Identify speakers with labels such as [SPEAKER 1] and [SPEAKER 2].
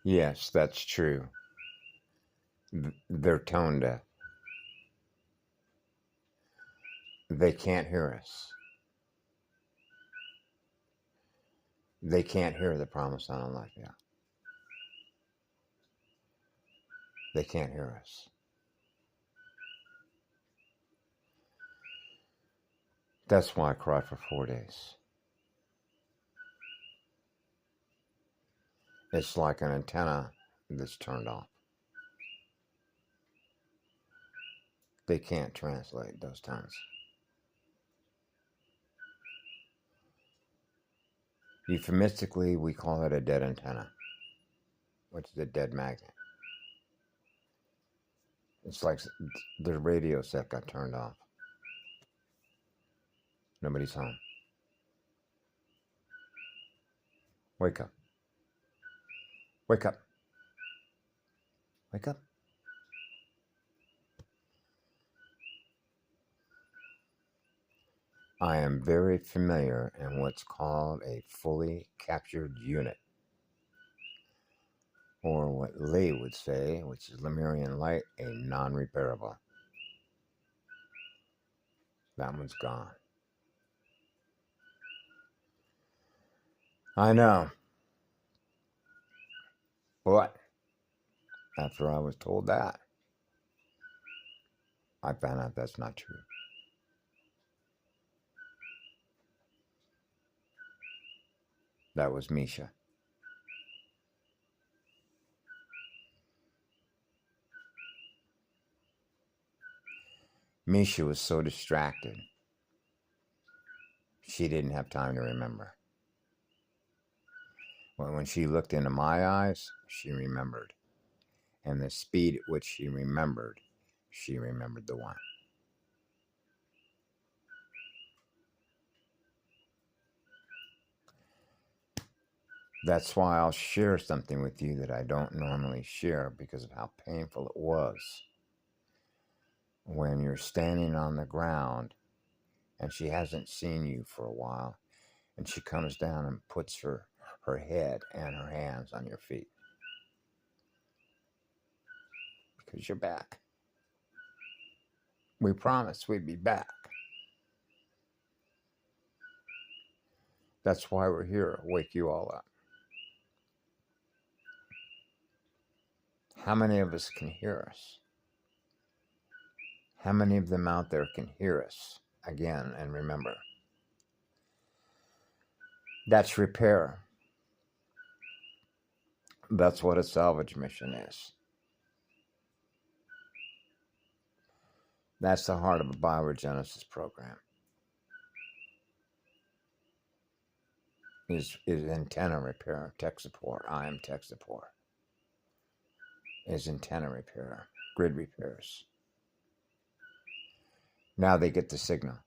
[SPEAKER 1] Yes, that's true. They're tone deaf. They can't hear us. They can't hear the promise on life. Yeah. They can't hear us. That's why I cried for 4 days. It's like an antenna that's turned off. They can't translate those tones. Euphemistically, we call it a dead antenna, which is a dead magnet. It's like the radio set got turned off. Nobody's home. Wake up. Wake up. Wake up. I am very familiar in what's called a fully captured unit, or what Lay would say, which is Lemurian light, a non-repairable. That one's gone. I know. But after I was told that, I found out that's not true. That was Misha. Misha was so distracted, she didn't have time to remember. When she looked into my eyes, she remembered. And the speed at which she remembered the one. That's why I'll share something with you that I don't normally share because of how painful it was. When you're standing on the ground and she hasn't seen you for a while, and she comes down and puts her head and her hands on your feet. Because you're back. We promised we'd be back. That's why we're here, wake you all up. How many of us can hear us? How many of them out there can hear us again and remember? That's repair. That's what a salvage mission is. That's the heart of a bioregenesis program. Is antenna repair, tech support. I am tech support. Is antenna repair, grid repairs. Now they get the signal.